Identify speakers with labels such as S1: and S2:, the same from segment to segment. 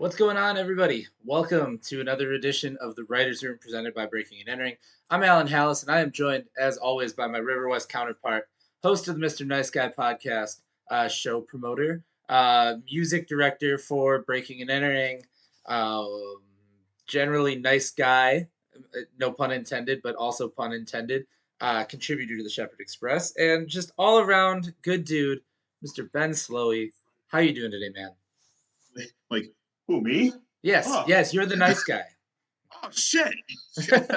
S1: What's going on, everybody? Welcome to another edition of the Writers Room presented by Breaking and Entering. I'm Alan Hallis, and I am joined, as always, by my River West counterpart, host of the Mr. Nice Guy podcast, show promoter, music director for Breaking and Entering, um, generally nice guy, no pun intended, but also pun intended, contributor to the Shepherd Express, and just all around good dude, Mr. Ben Slowey. How you doing today, man?
S2: Like, who, me?
S1: Yes,
S2: Oh,
S1: yes, you're the nice guy.
S2: oh shit. Shit.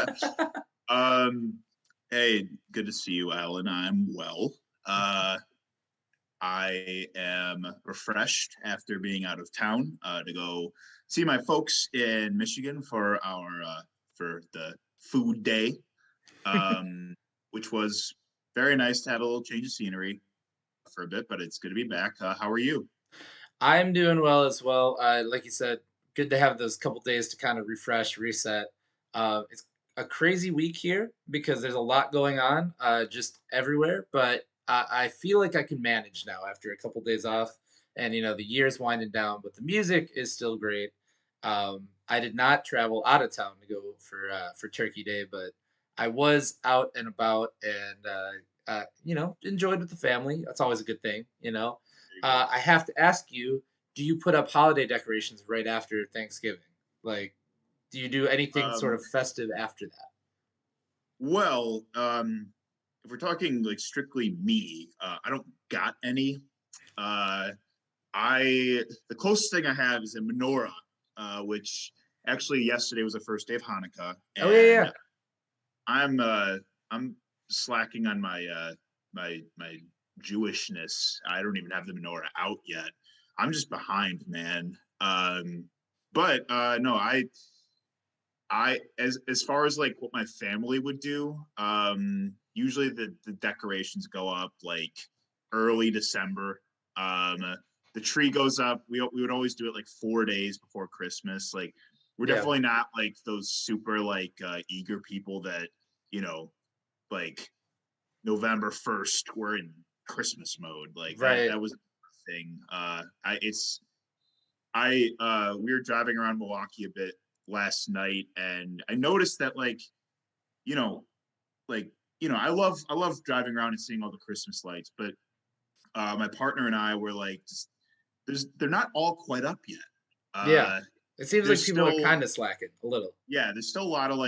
S2: Um, hey, good to see you, Alan. I'm well. Uh, I am refreshed after being out of town to go see my folks in Michigan for our for the food day, which was very nice to have a little change of scenery for a bit, but it's good to be back. How are you?
S1: I'm doing well as well. Like you said, good to have those couple days to kind of refresh, reset. It's a crazy week here because there's a lot going on just everywhere, but I feel like I can manage now after a couple days off. And the year's winding down, but the music is still great. I did not travel out of town to go for Turkey Day, but I was out and about and enjoyed with the family. That's always a good thing.
S2: There you go.
S1: I have to ask you, do you put up holiday decorations right after Thanksgiving? Like, do you do anything sort
S2: Um,
S1: of festive after that?
S2: Well, if we're talking like strictly me, I don't got any. Uh, I the closest thing I have is a menorah, which actually yesterday was the first day of Hanukkah,
S1: Oh yeah,
S2: and
S1: yeah.
S2: I'm slacking on my Jewishness. I don't even have the menorah out yet. I'm just behind, man. But no, I as far as like what my family would do, usually the decorations go up like early December. The tree goes up. We would always do it like 4 days before Christmas. Like we're
S1: Yeah,
S2: definitely not like those super like eager people that you know like November 1st we're in Christmas mode. Like
S1: right.
S2: that was a thing. I we were driving around Milwaukee a bit last night, and I noticed that you know like I love driving around and seeing all the Christmas lights, but my partner and I were like, just, they're not all quite up yet.
S1: Yeah.
S2: Uh,
S1: It seems like
S2: there's
S1: people are
S2: still
S1: kind of slacking a little.
S2: yeah, there's still a lot of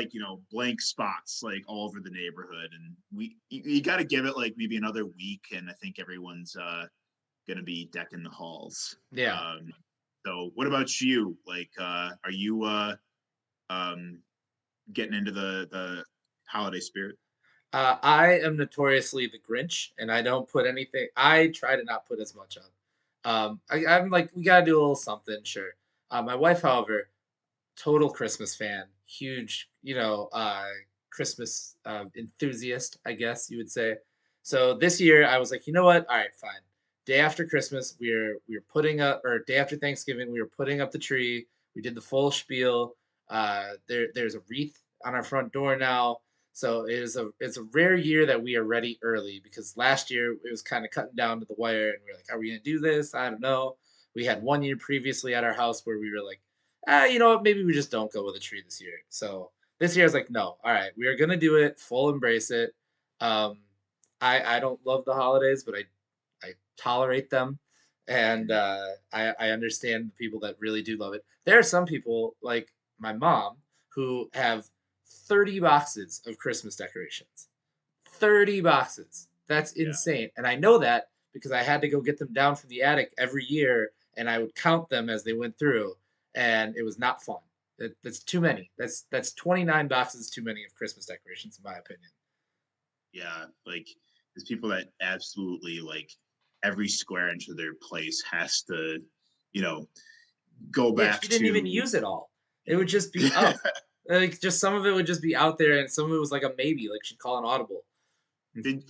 S2: blank spots like all over the neighborhood, and you got to give it like maybe another week, and I think everyone's gonna be decking the halls.
S1: Yeah.
S2: So what about you? Like, are you um, getting into the holiday spirit?
S1: I am notoriously the Grinch, and I don't put anything. I try to not put as much up. I'm like, we gotta do a little something, sure. My wife, however, total Christmas fan, huge, Christmas enthusiast, I guess you would say. So this year, I was like, you know what? All right, fine. Day after Christmas, we were putting up, or day after Thanksgiving, we were putting up the tree. We did the full spiel. There's a wreath on our front door now. So it's a rare year that we are ready early because last year it was kind of cutting down to the wire, and we are like, are we gonna do this? I don't know. We had one year previously at our house where we were like, you know what? Maybe we just don't go with a tree this year. So this year I was like, no, all right, we are gonna do it. Full embrace it. Um, I don't love the holidays, but I tolerate them, and I understand the people that really do love it. There are some people like my mom who have 30 boxes of Christmas decorations. 30 boxes. That's
S2: Yeah,
S1: insane. And I know that because I had to go get them down from the attic every year and I would count them as they went through and it was not fun. That's too many. That's 29 boxes too many of Christmas decorations in my opinion.
S2: yeah. Like there's people that absolutely like every square inch of their place has to, you know, go
S1: Yeah,
S2: back
S1: she didn't even
S2: to.
S1: use it all. It would just be up. Like just some of it would just be out there and some of it was like a maybe, like she'd call an audible.
S2: did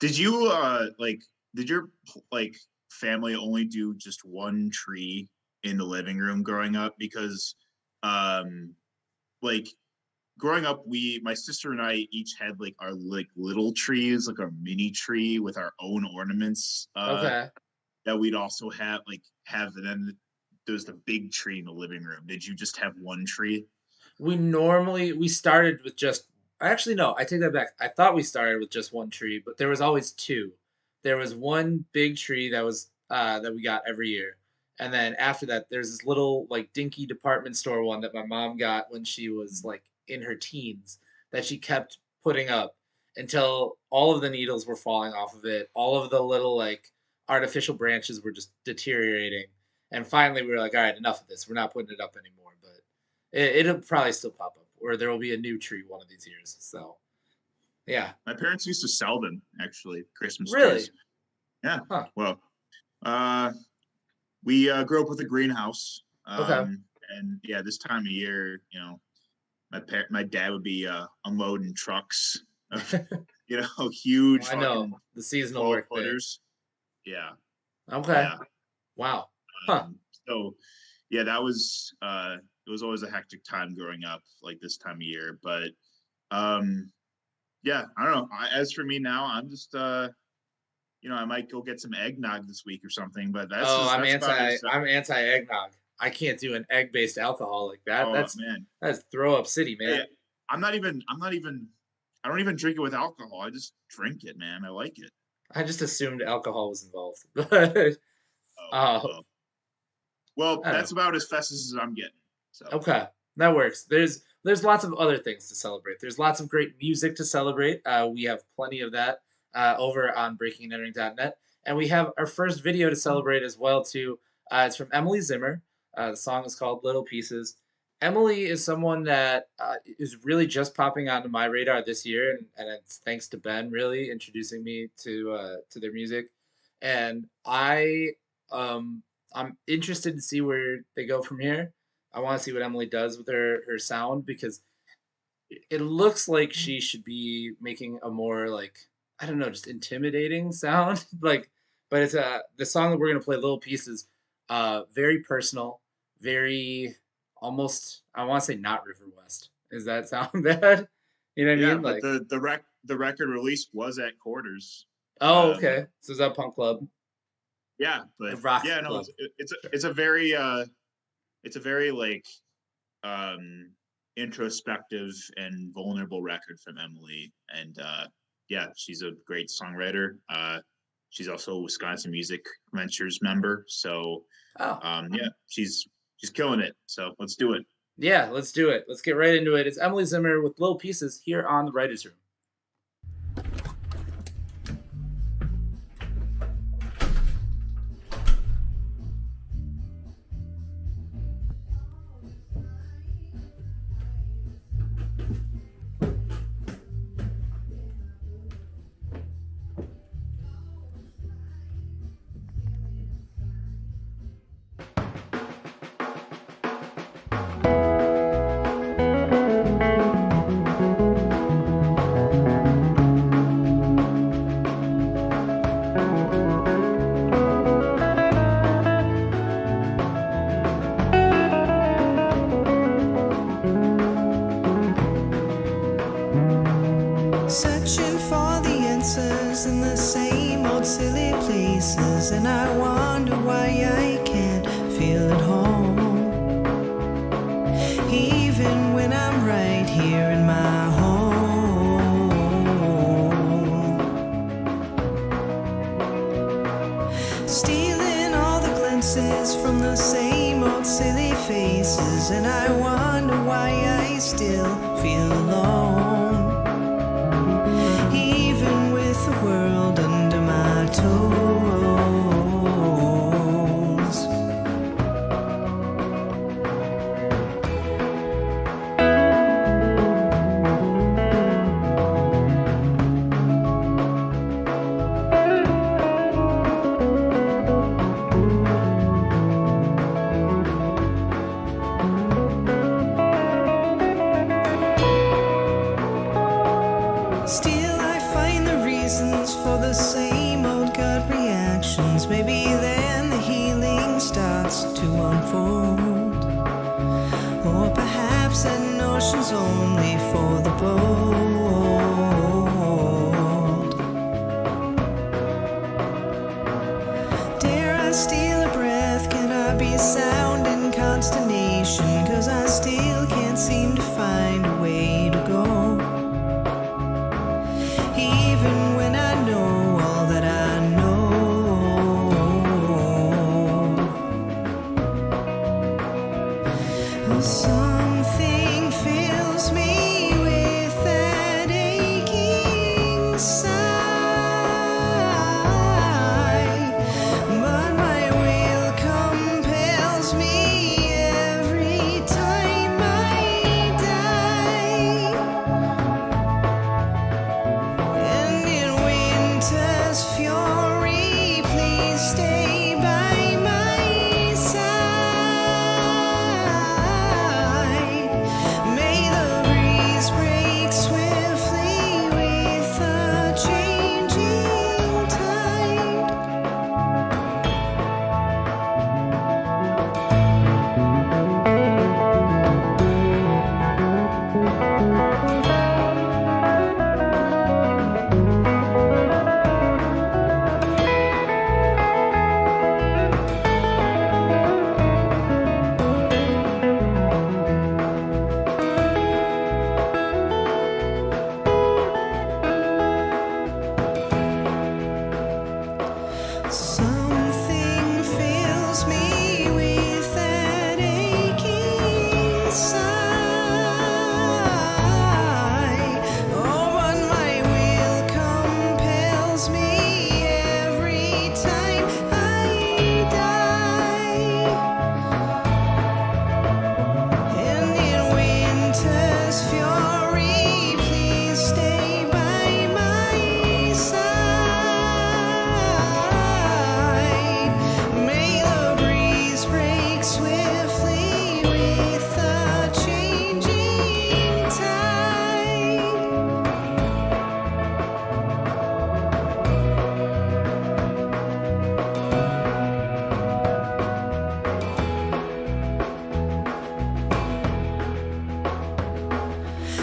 S2: did you did your like family only do just one tree in the living room growing up? Because um like growing up, we my sister and I each had like our like little trees, like our mini tree with our own ornaments
S1: Okay.
S2: that we'd also have and then there's the big tree in the living room. Did you just have one tree?
S1: We started with just actually no, I take that back. I thought we started with just one tree, but there was always two. There was one big tree that we got every year. And then after that, there's this little like dinky department store one that my mom got when she was like in her teens that she kept putting up until all of the needles were falling off of it. All of the little like artificial branches were just deteriorating. And finally we were like, all right, enough of this. We're not putting it up anymore. But it'll probably still pop up, or there will be a new tree one of these years. So, yeah.
S2: My parents used to sell them actually, Christmas
S1: Really?
S2: trees. Yeah.
S1: Huh.
S2: Well, uh, we grew up with a greenhouse,
S1: Okay.
S2: and yeah, this time of year, my dad would be unloading trucks of huge
S1: I know
S2: fucking
S1: the seasonal
S2: 12
S1: work there.
S2: footers. Yeah,
S1: Okay.
S2: yeah.
S1: Wow. Huh.
S2: So yeah, that was it was always a hectic time growing up, like this time of year. But um, yeah, I don't know. As for me now, I'm just I might go get some eggnog this week or something. But
S1: Oh,
S2: that's about as
S1: I'm anti eggnog. I can't do an egg based alcohol like that.
S2: oh man.
S1: That's throw up city,
S2: Hey,
S1: man.
S2: I don't even drink it with alcohol. I just drink it, man. I like it.
S1: I just assumed alcohol was involved. But
S2: Oh,
S1: oh,
S2: well,
S1: I don't
S2: that's
S1: know.
S2: about as festive as I'm getting. So,
S1: Okay, that works. There's lots of other things to celebrate. There's lots of great music to celebrate. We have plenty of that over on breakingandentering.net, and we have our first video to celebrate as well too. It's from Emily Zimmer. The song is called "Little Pieces." Emily is someone that is really just popping onto my radar this year, and it's thanks to Ben really introducing me to their music. And um, I'm interested to see where they go from here. I want to see what Emily does with her sound because it looks like she should be making a more like I don't know, just intimidating sound. Like, but it's the song that we're gonna play, "Little Pieces," very personal, very almost. I want to say not River West. Does that sound bad? You know what I
S2: yeah,
S1: mean?
S2: but
S1: Like,
S2: the record release was at Quarters.
S1: oh,
S2: Um,
S1: okay. So is that Punk Club,
S2: yeah,
S1: a
S2: but
S1: rock
S2: yeah, no,
S1: club?
S2: it's a very like um introspective and vulnerable record from Emily, and yeah, she's a great songwriter. She's also a Wisconsin Music Ventures member, so
S1: Oh,
S2: yeah, she's killing it. So let's do it.
S1: yeah. Let's do it. Let's get right into it. It's Emily Zimmer with "Little Pieces" here on the Writers' Room.
S3: Searching for the answers in the same old silly places, and I wonder why I can't feel at home, even when I'm right here in my home. Stealing all the glances from the same old silly faces, and I wonder why I still feel alone, even with the world under my toes. Still, I find the reasons for the same old gut reactions. Maybe then the healing starts to unfold. Or perhaps that notion's only for the bold. Dare I steal a breath? Can I be sound consternation, 'cause I still can't seem to find a way to go. Even when I know all that I know. Something fills me with that aching sigh, but my will compels me every time I die. And in winter's fury, please stay by my side. May the breeze break swiftly with the changing tide. Something fills me with that aching sigh. Oh, but my will compels me every time I die. And in winter's fury, please stay by my side. May the breeze break swiftly with the changing tide.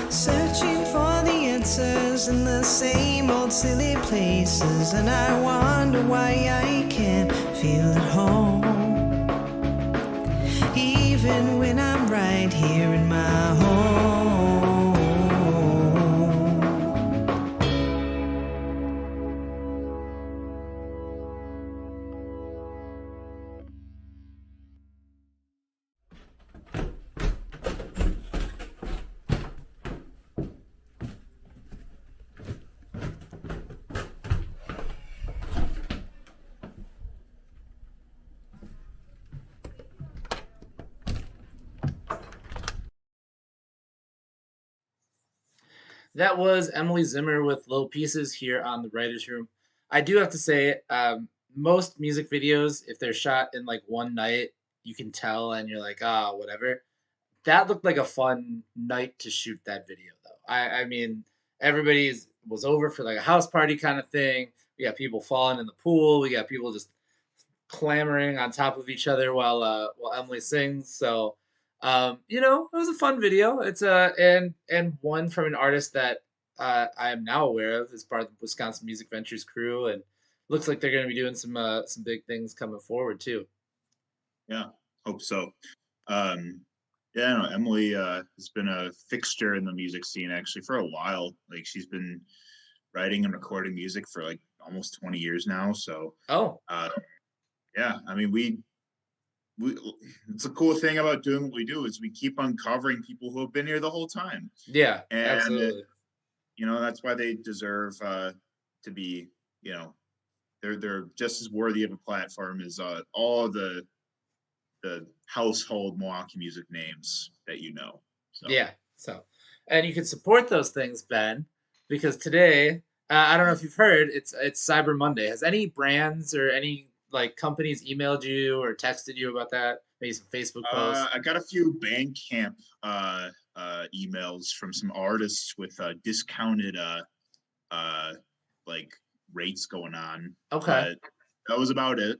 S3: Searching for the answers in the same old silly places, and I wonder why I can't feel at home, even when I'm right here in my home.
S1: That was Emily Zimmer with Little Pieces here on the Writers Room. I do have to say, most music videos, if they're shot in like one night, you can tell and you're like, ah, whatever. That looked like a fun night to shoot that video, though. I mean, everybody's was over for like a house party kind of thing. We got people falling in the pool. We got people just clamoring on top of each other while Emily sings. So it was a fun video. It's and one from an artist that I am now aware of as part of the Wisconsin Music Ventures crew, and looks like they're going to be doing some big things coming forward too.
S2: Yeah, hope so. Um, yeah, no, Emily has been a fixture in the music scene actually for a while. Like she's been writing and recording music for like almost 20 years now. So
S1: Oh,
S2: uh, yeah, I mean we it's a cool thing about doing what we do is we keep uncovering people who have been here the whole time,
S1: yeah,
S2: and
S1: absolutely.
S2: that's why they deserve to be they're just as worthy of a platform as all the household Milwaukee music names that you know. So
S1: Yeah. So, and you can support those things, Ben, because today, I don't know if you've heard, it's Cyber Monday. Has any brands or any like companies emailed you or texted you about that? Maybe some Facebook posts.
S2: I got a few Bandcamp emails from some artists with discounted like rates going on,
S1: Okay.
S2: but that was about it.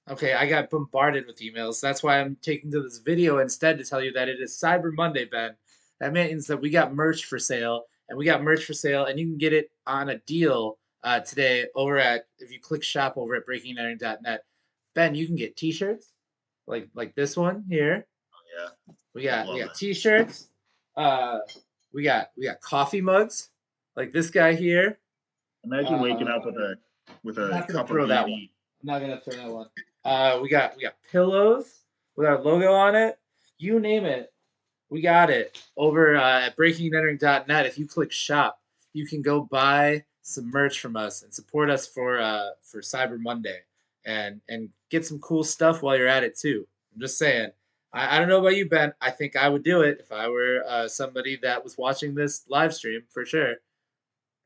S1: Okay, I got bombarded with emails. That's why I'm taking to this video instead to tell you that it is Cyber Monday, Ben. That means that we got merch for sale, and we got merch for sale, and you can get it on a deal today over at if you click shop over at breakingiron.net. Ben, you can get T-shirts like this one here.
S2: Yeah,
S1: We
S2: I
S1: got
S2: love it.
S1: t-shirts. Uh, we got coffee mugs like this guy here.
S2: Imagine waking up with
S1: Uh, I'm
S2: a
S1: not gonna
S2: cup of
S1: throw that one.
S2: BD.
S1: I'm not gonna throw that one. We got pillows with our logo on it. You name it, we got it over at breakingandentering.net. If you click shop, you can go buy some merch from us and support us for Cyber Monday and get some cool stuff while you're at it too. I'm just saying. I don't know about you, Ben. I think I would do it if I were somebody that was watching this live stream for sure.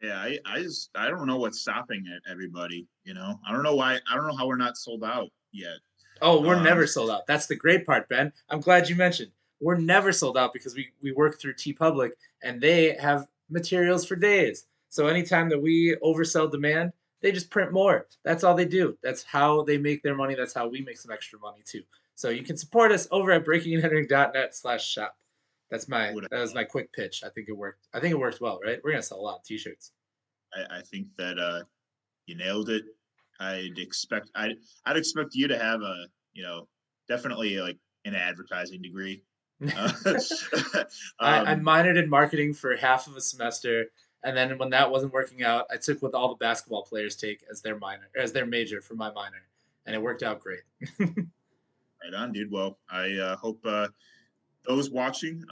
S2: Yeah, I don't know what's stopping it, everybody. I don't know why. I don't know how we're not sold out yet.
S1: Oh, we're
S2: Um,
S1: never sold out. That's the great part, Ben. I'm glad you mentioned. We're never sold out because we work through T Public and they have materials for days. So anytime that we oversell demand, they just print more. That's all they do. That's how they make their money. That's how we make some extra money too. So you can support us over at breakingandentering.net/shop.
S2: would
S1: That was my quick pitch. I think it worked. I think it worked well, right? We're gonna sell a lot of t-shirts.
S2: I think that you nailed it. I'd expect you to have a definitely like an advertising degree. Uh,
S1: I
S2: um,
S1: minored in marketing for half of a semester, and then when that wasn't working out, I took what all the basketball players take as their major for my minor, and it worked out great.
S2: right on, dude. Well, I hope those watching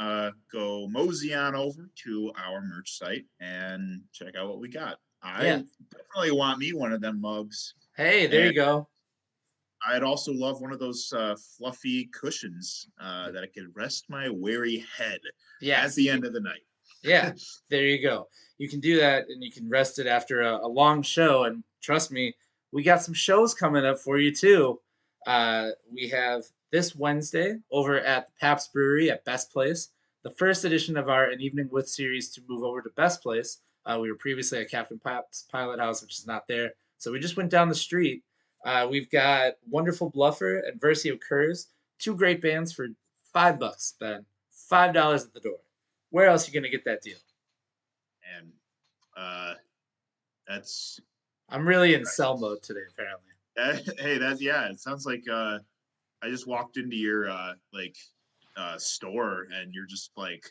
S2: go mosey on over to our merch site and check out what we got.
S1: Yeah.
S2: I definitely want me one of them mugs,
S1: Hey, there
S2: and
S1: you go.
S2: I'd also love one of those fluffy cushions that I could rest my weary head at
S1: Yes.
S2: the end of the night.
S1: Yeah. There you go. You can do that, and you can rest it after a long show. And trust me, we got some shows coming up for you too. We have this Wednesday over at the Pabst Brewery at Best Place, the first edition of our An Evening With series to move over to Best Place. We were previously at Captain Pabst Pilot House, which is not there. So we just went down the street. We've got Wonderful Bluffer and Versio Kurz, two great bands for $5, Ben. $5 at the door. Where else are you gonna get that deal?
S2: And that's
S1: I'm really in sell mode today, apparently.
S2: hey, that's yeah. It sounds like I just walked into your store and you're just like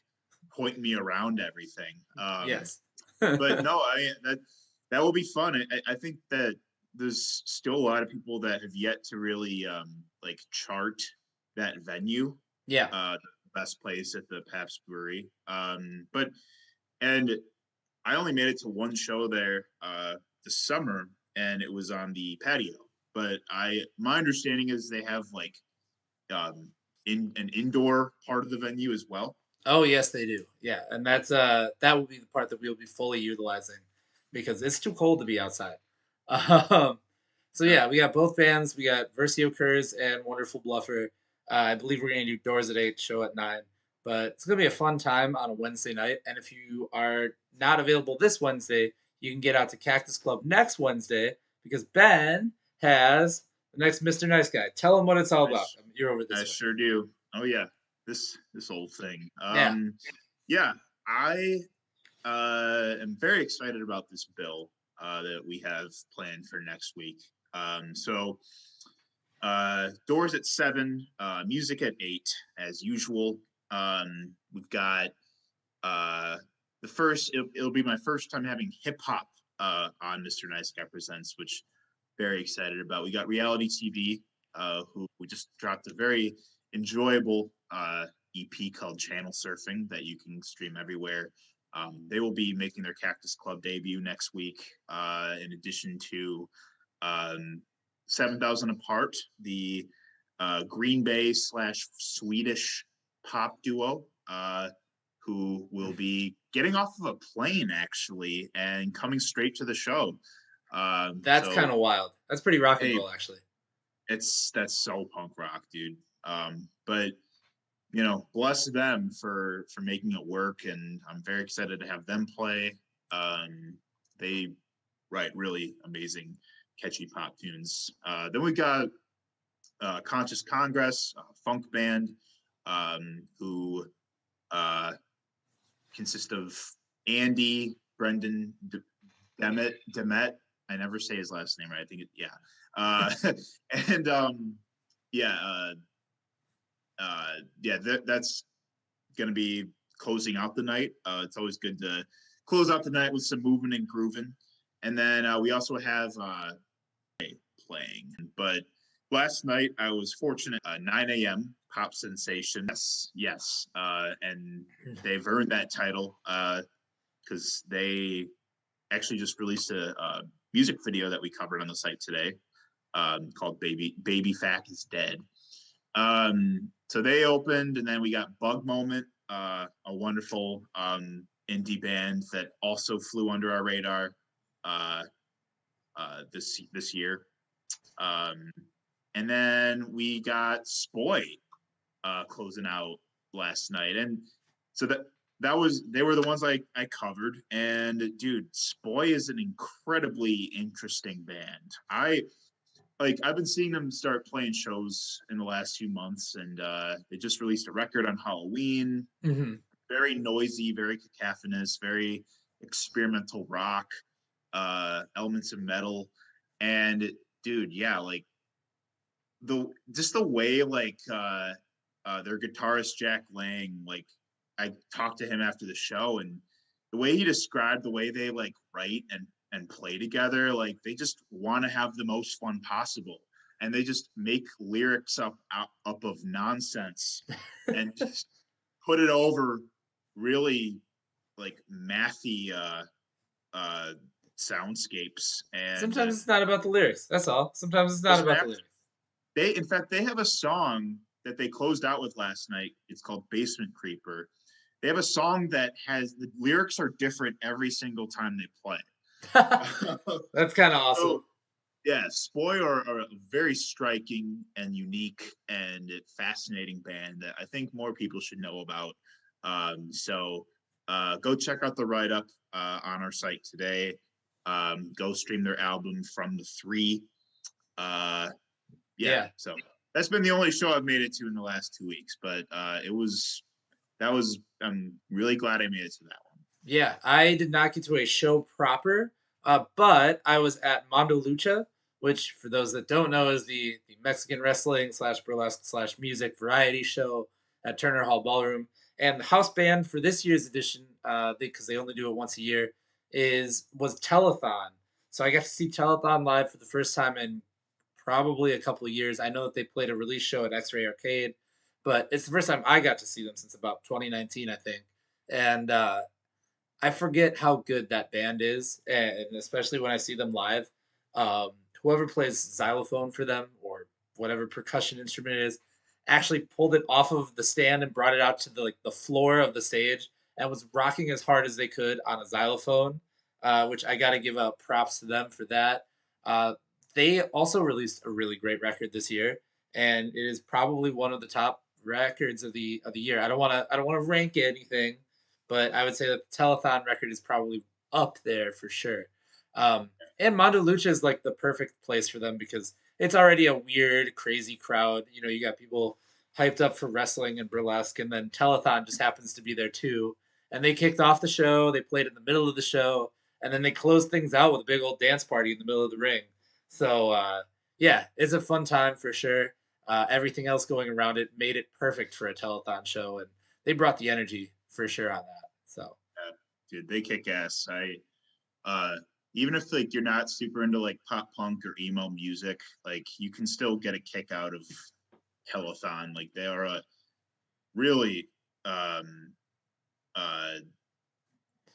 S2: pointing me around everything.
S1: Yes.
S2: But no, I mean that will be fun. I think that there's still a lot of people that have yet to really like chart that venue,
S1: Yeah.
S2: the best place at the Pabst Brewery. But and I only made it to one show there this summer, and it was on the patio. But my understanding is they have like in an indoor part of the venue as well.
S1: Oh yes, they do. Yeah, and that will be the part that we'll be fully utilizing because it's too cold to be outside. Um, so
S2: Yeah.
S1: yeah, we got both bands. We got Versio Kurz and Wonderful Bluffer. I believe we're gonna do Doors at 8, show at 9. But it's gonna be a fun time on a Wednesday night. And if you are not available this Wednesday, you can get out to Cactus Club next Wednesday because Ben has the next Mr. Nice Guy. Tell him what it's all about. You're over this
S2: I
S1: way.
S2: sure do. Oh yeah, this old thing.
S1: Yeah.
S2: Yeah, I am very excited about this bill that we have planned for next week. So doors at 7, music at 8, as usual. We've got the first. It'll be my first time having hip hop on Mr. Nice Guy Presents, which very excited about. We got reality TV, who we just dropped a very enjoyable EP called Channel Surfing that you can stream everywhere. They will be making their Cactus Club debut next week, in addition to 7,000 Apart, the Green Bay / Swedish pop duo, who will be getting off of a plane actually and coming straight to the show.
S1: That's
S2: So
S1: kind of wild. That's pretty rock and
S2: Hey,
S1: roll, actually.
S2: that's so punk rock, dude. But bless them for making it work, and I'm very excited to have them play. They write really amazing, catchy pop tunes. Then we got Conscious Congress, funk band, who consist of Andy, Brendan, Demet. I never say his last name right. I think yeah. And yeah, yeah, that's going to be closing out the night. It's always good to close out the night with some moving and grooving. And then we also have playing. But last night I was fortunate. 9 a.m. Pop Sensation. Yes, yes. And they've earned that title because they actually just released a music video that we covered on the site today called Baby Fact is Dead. So they opened, and then we got Bug Moment, a wonderful indie band that also flew under our radar this year. And then we got Spoy closing out last night, and so they were the ones I covered. And dude, Spoy is an incredibly interesting band. I've been seeing them start playing shows in the last few months, and they just released a record on Halloween.
S1: Hmm.
S2: Very noisy, very cacophonous, very experimental rock, elements of metal, and dude, yeah, like the way their guitarist Jack Lang, like I talked to him after the show, and the way he described the way they like write and play together, like they just want to have the most fun possible, and they just make lyrics up of nonsense and just put it over really like mathy soundscapes. And
S1: Sometimes it's not about the lyrics. That's all. Sometimes it's not
S2: doesn't
S1: about the
S2: have
S1: lyrics.
S2: in fact, they have a song that they closed out with last night. It's called Basement Creeper. They have a song that has the lyrics are different every single time they play.
S1: That's kind of awesome.
S2: So, yeah, Spoy are a very striking and unique and fascinating band that I think more people should know about. So go check out the write up on our site today. Go stream their album From the Three.
S1: Yeah.
S2: So that's been the only show I've made it to in the last 2 weeks, but I'm really glad I made it to that one.
S1: Yeah, I did not get to a show proper, but I was at Mondo Lucha, which, for those that don't know, is the Mexican wrestling slash burlesque slash music variety show at Turner Hall Ballroom. And the house band for this year's edition, because they only do it once a year, was Telethon. So I got to see Telethon live for the first time in probably a couple of years. I know that they played a release show at X-Ray Arcade, but it's the first time I got to see them since about 2019, I think. And I forget how good that band is, and especially when I see them live. Um, Whoever plays xylophone for them or whatever percussion instrument it is, actually pulled it off of the stand and brought it out to the floor of the stage and was rocking as hard as they could on a xylophone, which I got to give out props to them for that. Uh, they also released a really great record this year, and it is probably one of the top records of the year. I don't want to rank anything, but I would say that the Telethon record is probably up there for sure. Um, and Mondo Lucha is like the perfect place for them because it's already a weird, crazy crowd. You know, you got people hyped up for wrestling and burlesque, and then Telethon just happens to be there too. And they kicked off the show, they played in the middle of the show, and then they closed things out with a big old dance party in the middle of the ring. So, yeah, it's a fun time for sure. Everything else going around it made it perfect for a telethon show, and they brought the energy for sure on that. So,
S2: Dude, they kick ass. Uh, Even if like you're not super into like pop punk or emo music, like you can still get a kick out of Telethon. Like they are a really uh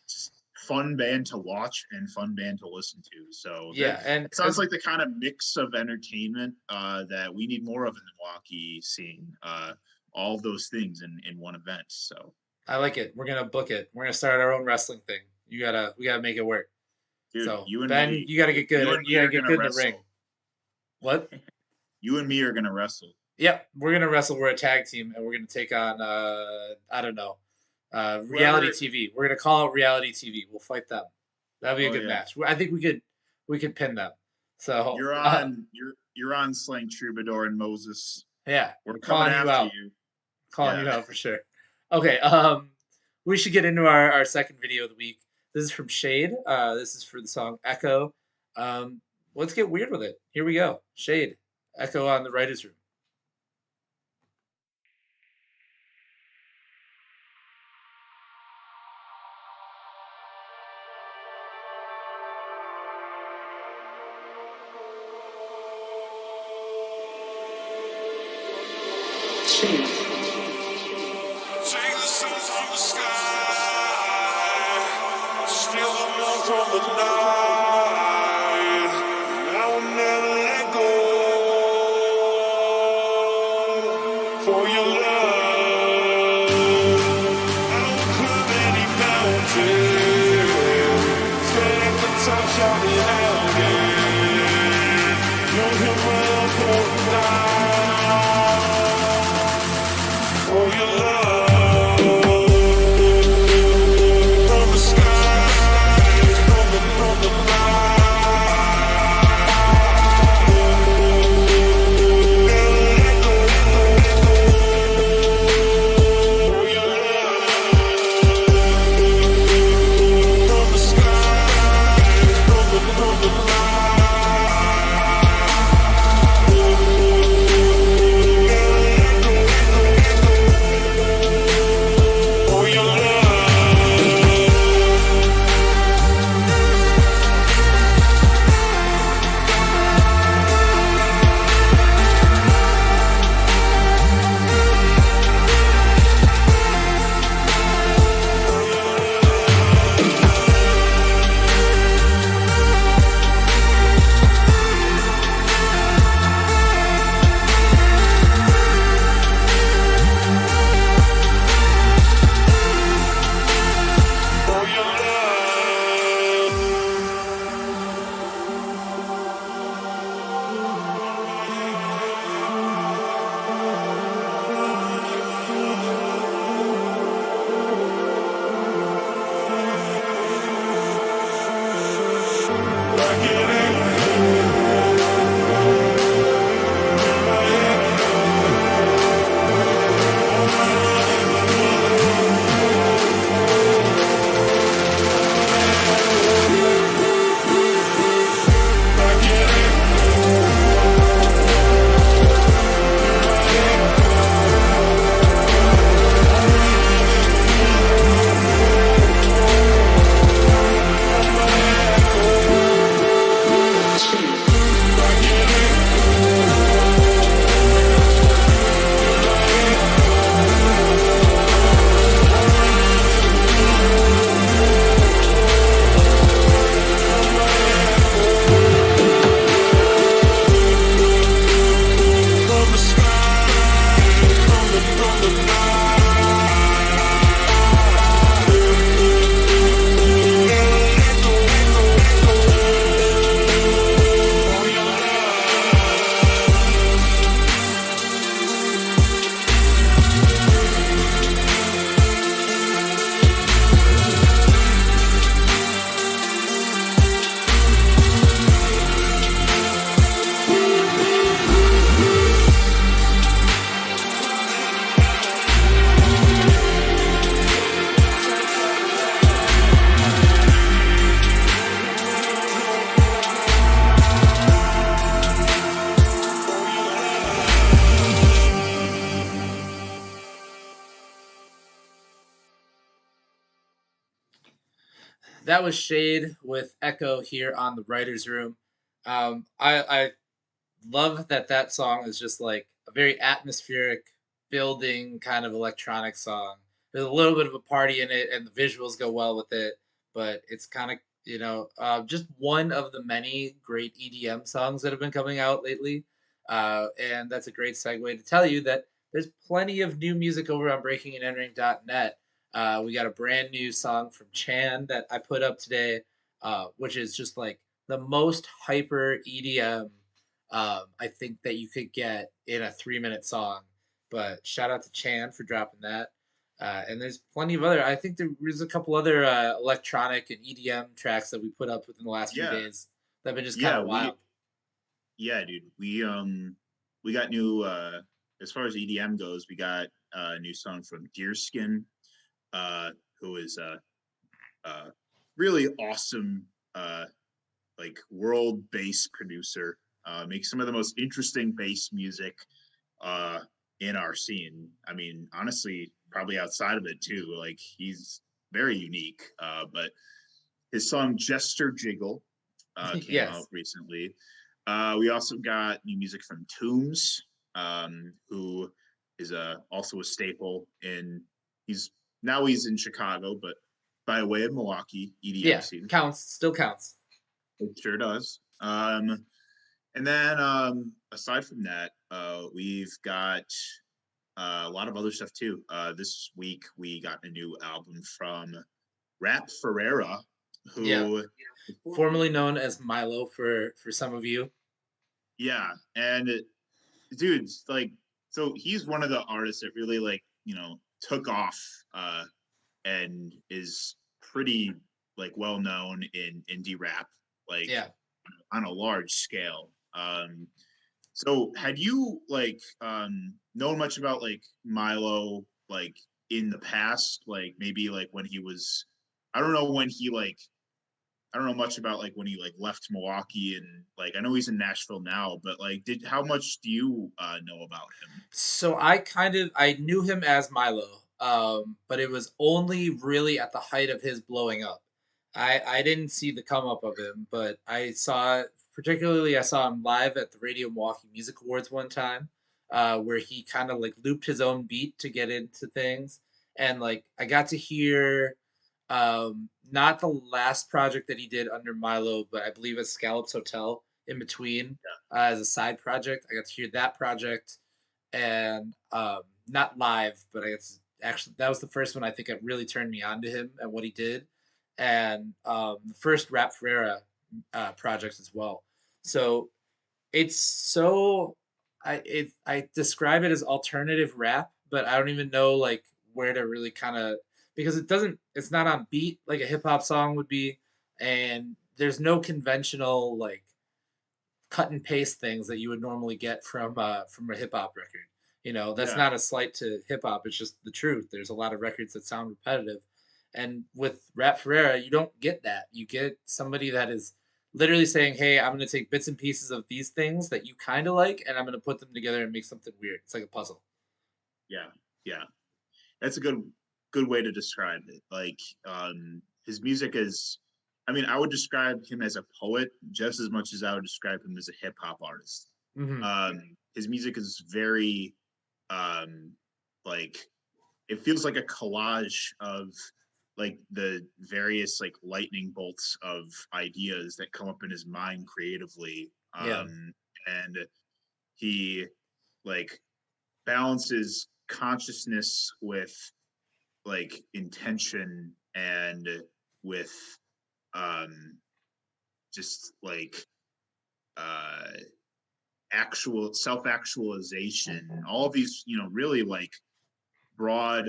S2: just fun band to watch and fun band to listen to. So
S1: yeah, and
S2: it sounds like the kind of mix of entertainment that we need more of in the Milwaukee scene. All of those things in one event. So
S1: I like it. We're gonna book it. We're gonna start our own wrestling thing. We gotta make it work.
S2: dude,
S1: So
S2: you and
S1: Ben,
S2: me,
S1: you gotta get good.
S2: you and
S1: You
S2: me
S1: gotta
S2: are
S1: get
S2: gonna
S1: good in the ring.
S2: wrestle.
S1: What?
S2: You and me are gonna wrestle.
S1: Yep, we're gonna wrestle. We're a tag team, and we're gonna take on I don't know, reality
S2: Whoever.
S1: TV. We're gonna call it reality TV. We'll fight them. That'll be a
S2: Oh
S1: good
S2: yeah,
S1: match. I think we could pin them. So
S2: you're on Slang Troubadour and Moses.
S1: yeah,
S2: We're
S1: we're
S2: coming
S1: calling you
S2: after
S1: out.
S2: you.
S1: Calling you
S2: Yeah.
S1: out for sure. Okay, we should get into our second video of the week. This is from Shade. This is for the song Echo. Um, let's get weird with it. Here we go. Shade, Echo on the writer's room.
S3: Take the sun from the sky, steal the moon from the night. I will never let go for your love. I will climb any mountain, stay at the top, shouting out again. You'll hear my love down for your love.
S1: That was Shade with Echo here on the Writers Room. I love that that song is just like a very atmospheric, building kind of electronic song. There's a little bit of a party in it, and the visuals go well with it. But it's kind of just one of the many great EDM songs that have been coming out lately. And that's a great segue to tell you that there's plenty of new music over on breakingandentering.net. We got a brand new song from Chan that I put up today, which is just like the most hyper EDM I think that you could get in a 3 minute song. But shout out to Chan for dropping that. And there's plenty of other. I think there's a couple other electronic and EDM tracks that we put up within the last few
S2: Yeah,
S1: days that have been just kind
S2: yeah,
S1: of wild.
S2: dude. We got new as far as EDM goes, we got a new song from Deerskin, uh, who is really awesome like world bass producer. Makes some of the most interesting bass music uh in our scene. I mean, honestly, probably outside of it too. Like he's very unique. But his song Jester Jiggle came out
S1: Yes.
S2: recently. We also got new music from Tombs, who is also a staple in. He's he's in Chicago, but by way of Milwaukee EDM
S1: Yeah,
S2: scene.
S1: counts. Still counts.
S2: It sure does. And then aside from that, we've got a lot of other stuff too. This week we got a new album from Rap Ferreira,
S1: Yeah,
S2: who,
S1: formerly known as Milo for some of you.
S2: yeah, and dude's like, so he's one of the artists that really like took off and is pretty like well known in indie rap, like
S1: Yeah.
S2: on a large scale. So had you like known much about like Milo like in the past, like maybe like when he was, I don't know when he like, I don't know much about like when he like left Milwaukee, and like I know he's in Nashville now, but like did how much do you know about him?
S1: So I knew him as Milo, but it was only really at the height of his blowing up. I didn't see the come up of him, but I saw him live at the Radio Milwaukee Music Awards one time, where he kind of like looped his own beat to get into things, and like I got to hear, not the last project that he did under Milo, but I believe it's Scallops Hotel in between, as a side project. I got to hear that project, and not live, but I guess actually that was the first one I think that really turned me on to him and what he did, and the first Rap Ferreira project as well. So it's so I describe it as alternative rap, but I don't even know like where to really kind of, because it's not on beat like a hip hop song would be, and there's no conventional like cut and paste things that you would normally get from a hip hop record. That's
S2: Yeah,
S1: not a slight to hip hop. It's just the truth. There's a lot of records that sound repetitive, and with Rap Ferreira, you don't get that. You get somebody that is literally saying, "Hey, I'm going to take bits and pieces of these things that you kind of like, and I'm going to put them together and make something weird." It's like a puzzle.
S2: yeah, yeah. That's a good way to describe it. Like his music is, I mean, I would describe him as a poet just as much as I would describe him as a hip hop artist.
S1: Hmm.
S2: His music is very um like it feels like a collage of like the various like lightning bolts of ideas that come up in his mind creatively.
S1: Yeah.
S2: And he like balances consciousness with like intention and with um just like uh actual self-actualization, all of these really like broad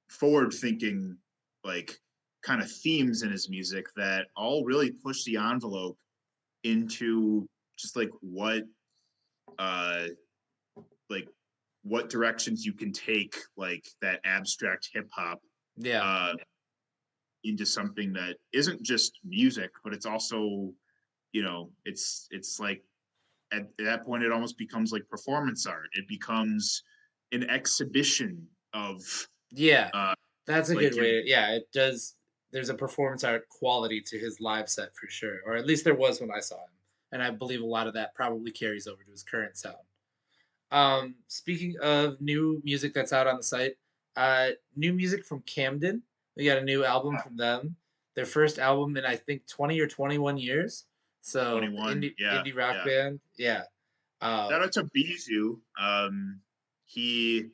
S2: forward thinking like kind of themes in his music that all really push the envelope into just uh like what directions you can take like that abstract hip hop
S1: Yeah.
S2: uh into something that isn't just music, but it's also it's like at that point it almost becomes like performance art. It becomes an exhibition of
S1: Yeah.
S2: uh
S1: That's a
S2: like
S1: good way to, yeah, it does. There's a performance art quality to his live set for sure, or at least there was when I saw him, and I believe a lot of that probably carries over to his current sound. Speaking of new music that's out on the site, new music from Camden. We got a new album from them. Their first album in I think 20 or 21 years. So
S2: 21. Yeah,
S1: indie rock
S2: yeah.
S1: band. Yeah.
S2: Shout out to Bijou. He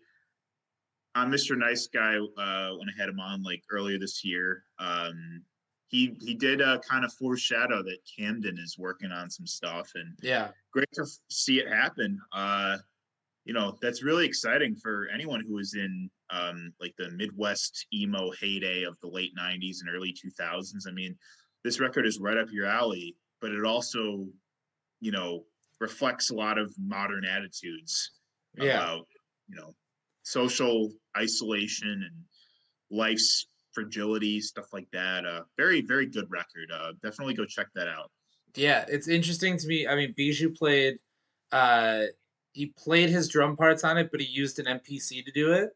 S2: Mr. Nice Guy, when I had him on like earlier this year, he did kind of foreshadow that Camden is working on some stuff, and
S1: Yeah.
S2: great to see it happen. That's really exciting for anyone who was in like the Midwest emo heyday of the late 90s and early 2000s. I mean, this record is right up your alley, but it also, you know, reflects a lot of modern attitudes
S1: Yeah.
S2: about, social isolation and life's fragility, stuff like that. Very, very good record. Definitely go check that out.
S1: Yeah, it's interesting to me. I mean, Bijou uh, he played his drum parts on it, but he used an MPC to do it,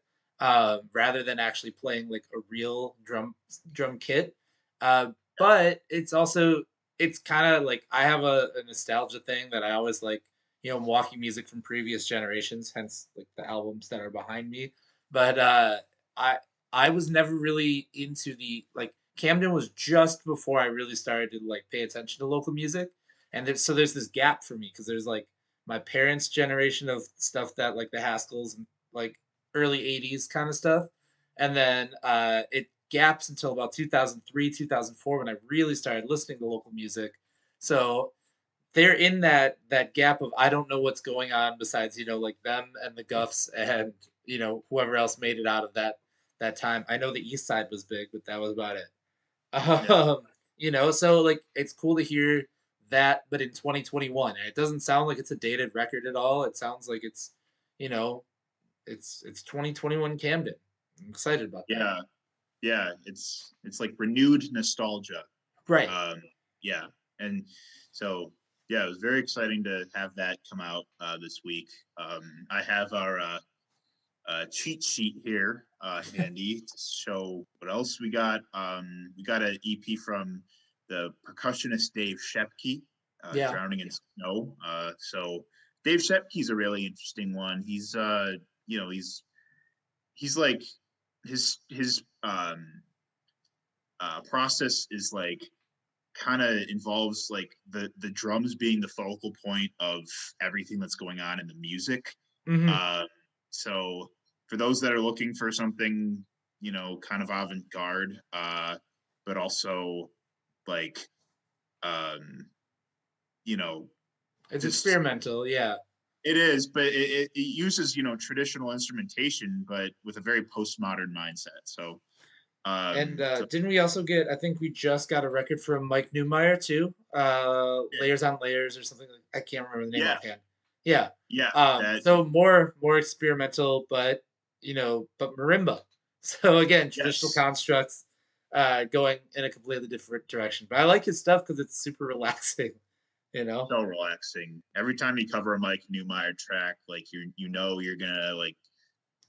S1: rather than actually playing like a real drum kit. But it's kind of like I have a nostalgia thing that I always like. I'm walking music from previous generations, hence like the albums that are behind me. But I I was never really into the like Camden was just before I really started to like pay attention to local music, and there's this gap for me because there's like my parents' generation of stuff that like the Haskells and like early '80s kind of stuff, and then it gaps until about 2003 2004 when I really started listening to local music. So they're in that gap of I don't know what's going on besides, like them and the Guffs and, whoever else made it out of that time. I know the East Side was big, but that was about it.
S2: Yeah.
S1: So like it's cool to hear that, but in 2021. And it doesn't sound like it's a dated record at all. It sounds like you know, it's 2021 Camden. I'm excited about that.
S2: Yeah. Yeah. It's like renewed nostalgia.
S1: Right.
S2: Um, yeah. And so, yeah, it was very exciting to have that come out this week. I have our cheat sheet here handy to show what else we got. We got an EP from the percussionist Dave Shepke,
S1: Yeah.
S2: Drowning in Snow. So Dave Shepke's a really interesting one. He's like his process is like kind of involves like the drums being the focal point of everything that's going on in the music.
S1: Hmm.
S2: Uh, so for those that are looking for something, kind of avant-garde, but also like, um, you know,
S1: It's
S2: just
S1: experimental, yeah.
S2: it is, but it uses traditional instrumentation, but with a very postmodern mindset. So,
S1: And
S2: so
S1: didn't we also get? I think we just got a record from Mike Newmeyer too. Layers on Layers or something. I can't remember the name
S2: yeah,
S1: offhand. Yeah.
S2: yeah, that
S1: So more experimental, but marimba. So again, traditional
S2: yes.
S1: constructs, going in a completely different direction. But I like his stuff because it's super relaxing. You know.
S2: So relaxing. Every time you cover a Mike Newmeyer track, like you're gonna like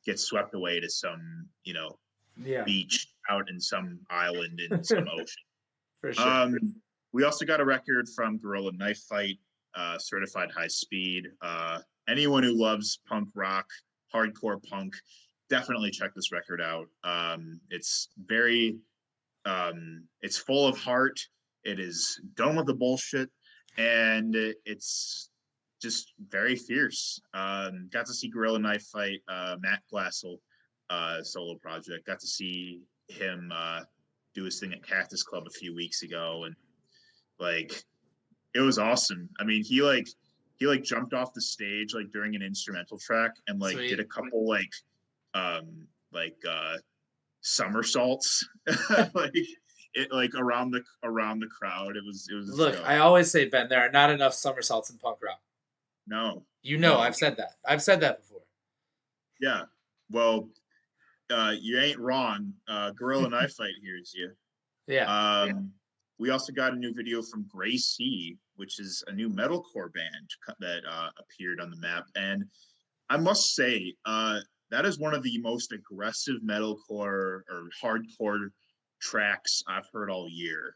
S2: get swept away to some,
S1: Yeah.
S2: beach out in some island in some ocean.
S1: For sure.
S2: We also got a record from Gorilla Knife Fight, Certified High Speed. Anyone who loves punk rock, hardcore punk, definitely check this record out. It's very, it's full of heart. It is done with the bullshit, and it's just very fierce. Got to see Gorilla Knife Fight, Matt Glassel, solo project. Got to see him do his thing at Cactus Club a few weeks ago, and like it was awesome. I mean, he jumped off the stage like during an instrumental track and like did
S1: Sweet.
S2: a couple um like somersaults like it like around the crowd. It was
S1: Look, I always say, Ben, there are not enough somersaults in punk rock.
S2: no,
S1: I've
S2: no,
S1: said that. I've said that before.
S2: yeah. Well, you ain't wrong. Gorilla Knife Fight hears you.
S1: Yeah.
S2: We also got a new video from Gray Sea, which is a new metalcore band that appeared on the map. And I must say, that is one of the most aggressive metalcore or hardcore tracks I've heard all year.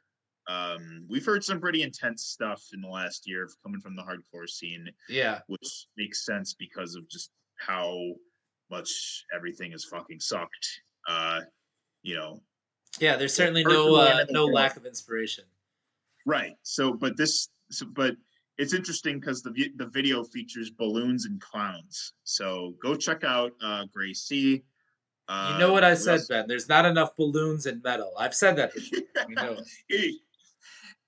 S2: We've heard some pretty intense stuff in the last year coming from the hardcore scene,
S1: Yeah.
S2: which makes sense because of just how much everything is fucking sucked. You know,
S1: Yeah, there's certainly
S2: personally and in the
S1: no
S2: world.
S1: lack of inspiration.
S2: Right. But it's interesting because the video features balloons and clowns. So go check out Gray Sea.
S1: You know what I
S2: We
S1: said,
S2: also,
S1: Ben. There's not enough balloons in metal. I've said that before. You know it.
S2: Hey,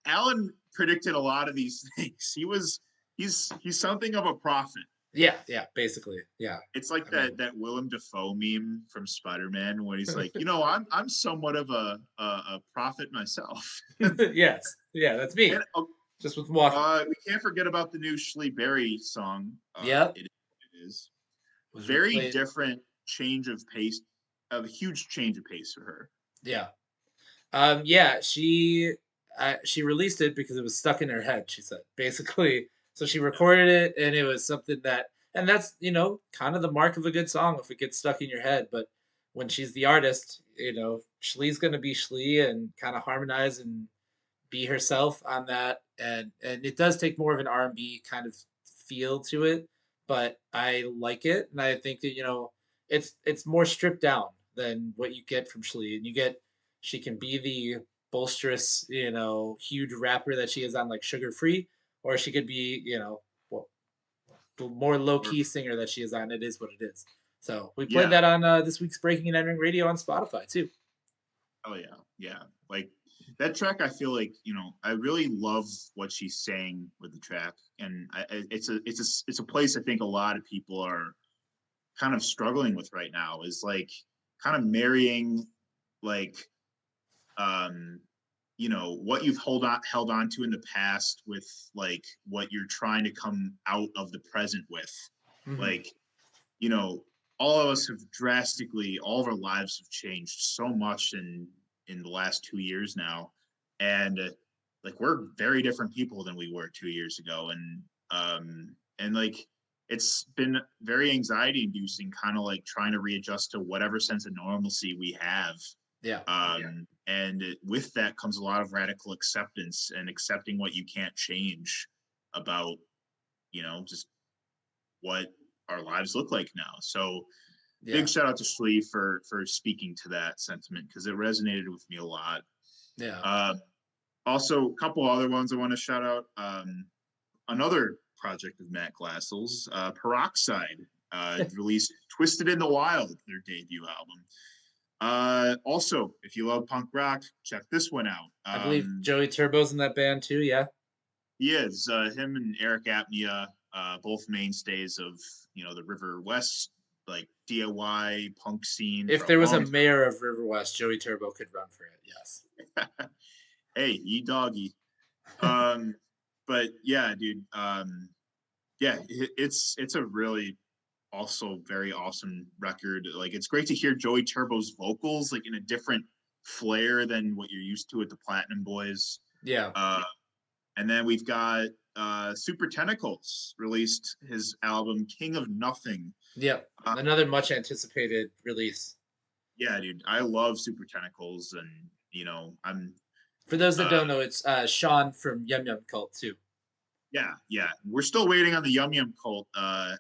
S2: Alan predicted a lot of these things. He's something of a prophet.
S1: Yeah, yeah, basically. Yeah.
S2: It's like
S1: I
S2: that
S1: mean,
S2: that Willem Dafoe meme from Spider-Man when he's like, I'm somewhat of a prophet myself.
S1: yes. Yeah, that's me.
S2: And
S1: Just with walking.
S2: we can't forget about the new Shlee Berry song.
S1: Yep.
S2: It is
S1: Was
S2: very
S1: replayed.
S2: different change of pace, a huge change of pace for her.
S1: Yeah. Yeah, she released it because it was stuck in her head, she said. Basically, so she recorded it and it was something that and that's, kind of the mark of a good song if it gets stuck in your head, but when she's the artist, Schlee's going to be Schlee and kind of harmonize and be herself on that and it does take more of an R&B kind of feel to it, but I like it, and I think that it's more stripped down than what you get from Shlee, and she can be the bolsterous, huge rapper that she is on like Sugar Free, or she could be, well, the more low
S2: Or
S1: key singer that she is on. It is what it is. So we played
S2: yeah.
S1: that on this week's Breaking and Entering Radio on Spotify too.
S2: Oh yeah, yeah. Like that track, I feel like I really love what she's saying with the track, and it's a place I think a lot of people are kind of struggling with right now. Is like kind of marrying like what you've held on to in the past with like what you're trying to come out of the present with.
S1: Mhm.
S2: Like all of us have all of our lives have changed so much in the last 2 years now, and like we're very different people than we were 2 years ago, and like it's been very anxiety inducing, kind of like trying to readjust to whatever sense of normalcy we have.
S1: Yeah.
S2: And with that comes a lot of radical acceptance and accepting what you can't change about just what our lives look like now. So
S1: Yeah.
S2: big shout out to Shlee for speaking to that sentiment, because it resonated with me a lot.
S1: Yeah.
S2: Also, a couple other ones I want to shout out. Another project of Matt Glassel's, Peroxide, released Twisted in the Wild, their debut album. Also, if you love punk rock, check this one out.
S1: I believe Joey Turbo's in that band too. Yeah.
S2: He is. Him and Eric Apnea, both mainstays of the River West like DIY punk scene.
S1: If there was a mayor of River West, Joey Turbo could run for it. Yes.
S2: Hey, ye doggy. But yeah, dude. Yeah, it's a really also very awesome record. Like it's great to hear Joey Turbo's vocals like in a different flair than what you're used to with the Platinum Boys.
S1: Yeah.
S2: And then we've got Super Tentacles released his album King of Nothing.
S1: Yep. Another much anticipated release.
S2: Yeah, dude. I love Super Tentacles, and I'm
S1: for those that don't know, it's Sean from Yum Yum Cult too.
S2: Yeah. We're still waiting on the Yum Yum Cult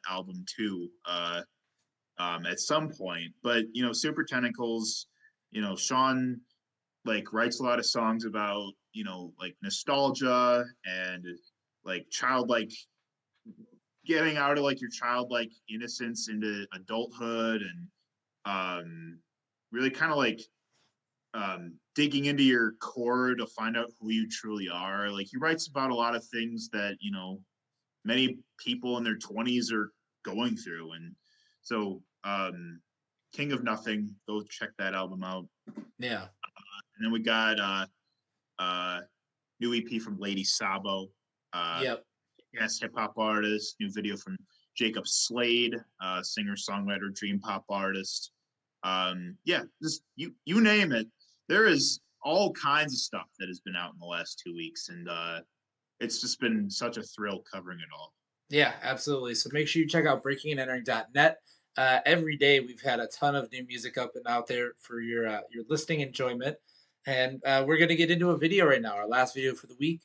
S2: album too, at some point. But Super Tentacles, Sean like writes a lot of songs about like nostalgia and like childlike, getting out of like your childlike innocence into adulthood, and really kind of like digging into your core to find out who you truly are. Like he writes about a lot of things that many people in their 20s are going through, and so King of Nothing, go check that album out.
S1: Yeah.
S2: And then we got new EP from Lady Sabo.
S1: Yep.
S2: Yes, hip hop artist. New video from Jacob Slade, singer songwriter, dream pop artist. Yeah, just you name it. There is all kinds of stuff that has been out in the last 2 weeks, and it's just been such a thrill covering it all.
S1: Yeah, absolutely. So make sure you check out breakingandentering.net. Every day we've had a ton of new music up and out there for your listening enjoyment. And we're going to get into a video right now, our last video for the week,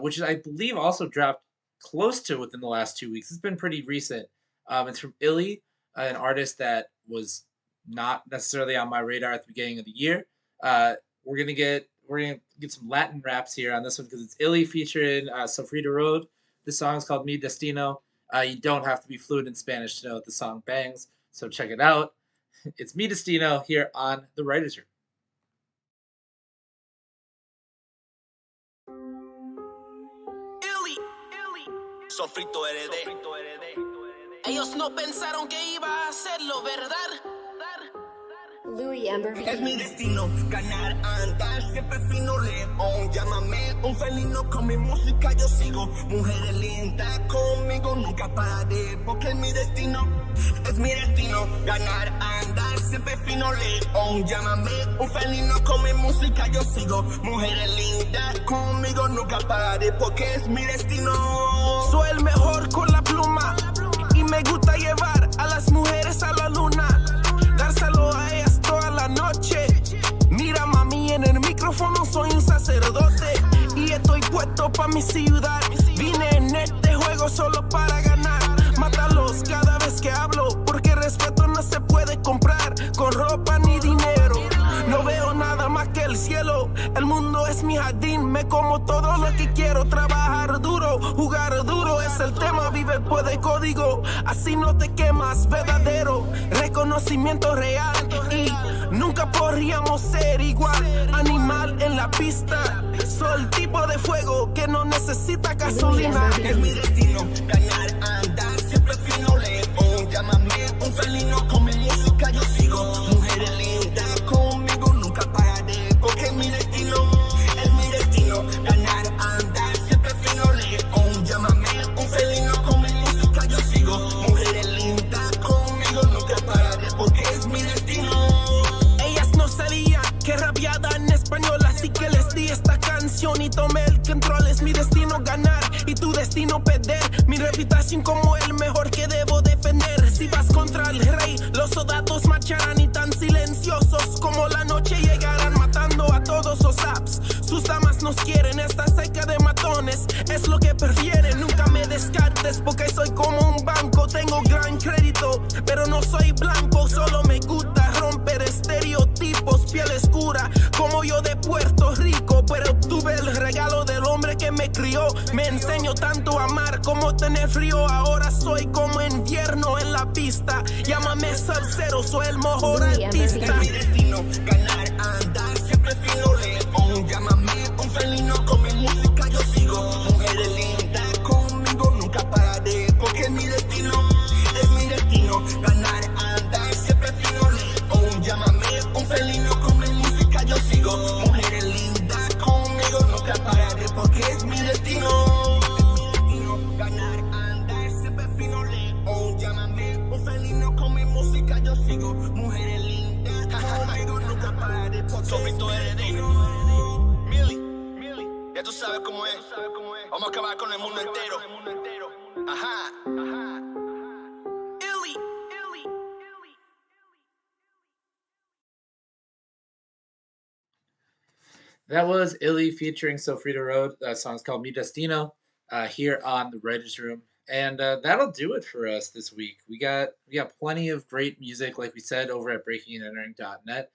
S1: which is, I believe, also dropped close to within the last 2 weeks. It's been pretty recent. It's from Illy, an artist that was not necessarily on my radar at the beginning of the year. We're gonna get some Latin raps here on this one because it's Illy featuring Sofrito Road. This song is called Mi Destino. You don't have to be fluent in Spanish to know that the song bangs, so check it out. It's Mi Destino here on The Writers Room.
S4: Sofrito RD. Ellos no pensaron que iba a hacerlo, ¿verdad?
S5: Louis Amber.
S4: Es mi destino, ganar, andar, siempre fino, león. Llámame un felino, con mi música yo sigo. Mujeres lindas conmigo, nunca pararé, porque es mi destino. Es mi destino, ganar, andar, siempre fino, león. Llámame un felino, con mi música yo sigo. Mujeres lindas conmigo, nunca pararé, porque es mi destino. Soy el mejor con la pluma, y me gusta llevar a las mujeres a la luna. Dárselo a ellas toda la noche. Mira, mami, en el micrófono soy un sacerdote y estoy puesto pa' mi ciudad. Vine en este juego solo para ganar. me como todo lo que quiero. Trabajar duro, jugar duro es el tema. Vive por de código, así no te quemas. Verdadero, reconocimiento real. Y nunca podríamos ser igual. Animal en la pista, soy el tipo de fuego que no necesita gasolina. Es mi destino, ganar, andar, siempre fino león. Llámame un felino, con mi música yo sigo. Mujeres lindas conmigo, nunca pararé, porque es mi destino. Es mi destino, ganar, andar, siempre fino león. Llámame un felino, con mi música yo sigo. Mujeres lindas conmigo, nunca pararé, porque es mi destino. Ellas no sabían que rabiada en español, así que les di esta canción y tomé el control. Es mi destino ganar y tu destino perder. Mi reputación como el mejor que debo defender. Si vas contra el rey, los soldados marcharán y tan silenciosos como la noche llegarán matando a todos los apps. Sus damas nos quieren, esta seca de matones es lo que prefieren. Nunca me descartes porque soy como un banco. Tengo gran crédito, pero no soy blanco. Solo me gusta romper estereotipos. Piel escura como yo de Puerto Rico, pero tuve el regalo del hombre que me crió. Me enseñó tanto a amar como tener frío. Ahora soy como invierno en la pista. Llámame salsero, soy el mejor artista. Es mi destino, ganar, andar, siempre fino león. Llámame un felino, con mi música yo sigo. Mujeres lindas conmigo, nunca pararé, porque es mi destino. Es mi destino, ganar, andar, siempre fino león. Llámame un felino, con mi música yo sigo. Mujeres lindas conmigo, nunca pararé, porque es mi destino. Ganar, andar, siempre fino león. Llámame un felino, con mi música yo sigo. Mujeres lindas conmigo, nunca pararé, porque es mi destino. Millie, ya tú sabes cómo es. Vamos a acabar con el mundo entero. Ajá. Illy.
S1: That was Illy featuring Sofrito Road. That song's called Mi Destino here on the Writers Room. And that'll do it for us this week. We got plenty of great music, like we said, over at breakingandentering.net.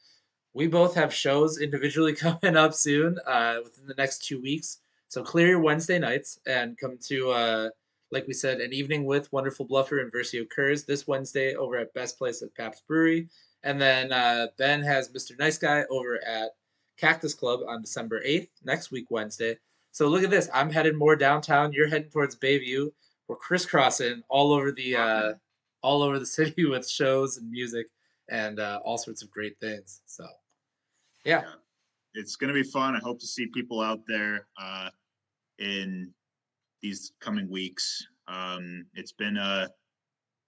S1: We both have shows individually coming up soon within the next 2 weeks. So clear your Wednesday nights and come to, like we said, an evening with Wonderful Bluffer and Versio Kurz this Wednesday over at Best Place at Pabst Brewery. And then Ben has Mr. Nice Guy over at Cactus Club on December 8th, next week, Wednesday. So look at this. I'm headed more downtown. You're heading towards Bayview. We're crisscrossing all over the city with shows and music and all sorts of great things. So, yeah.
S2: It's going to be fun. I hope to see people out there in these coming weeks. It's been a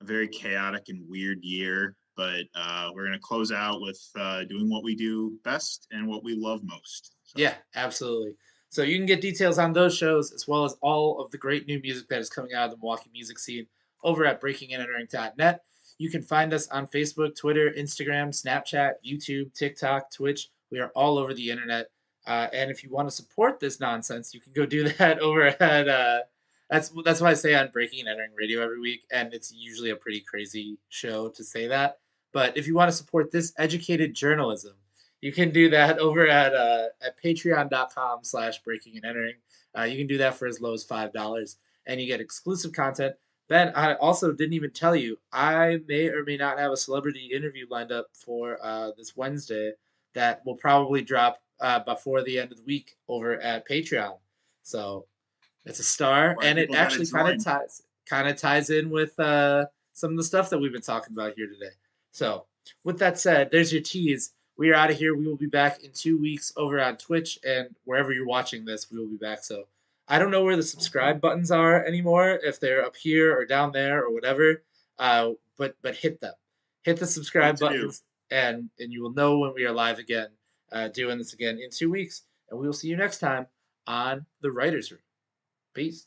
S2: very chaotic and weird year, but we're going to close out with doing what we do best and what we love most. So.
S1: Yeah, absolutely. So you can get details on those shows as well as all of the great new music that is coming out of the Milwaukee music scene over at breakingandentering.net. You can find us on Facebook, Twitter, Instagram, Snapchat, YouTube, TikTok, Twitch. We are all over the internet. And if you want to support this nonsense, you can go do that over at that's what I say on Breaking and Entering Radio every week, and it's usually a pretty crazy show to say that. But if you want to support this educated journalism, you can do that over at patreon.com/breaking and entering. You can do that for as low as $5, and you get exclusive content. Ben, I also didn't even tell you, I may or may not have a celebrity interview lined up for this Wednesday that will probably drop before the end of the week over at Patreon. So it's a star, and it actually kind of ties in with some of the stuff that we've been talking about here today. So with that said, there's your tease. We are out of here. We will be back in 2 weeks over on Twitch and wherever you're watching this, we will be back. So I don't know where the subscribe buttons are anymore, if they're up here or down there or whatever, but hit them. Hit the subscribe buttons, and you will know when we are live again, doing this again in 2 weeks. And we will see you next time on The Writers Room. Peace.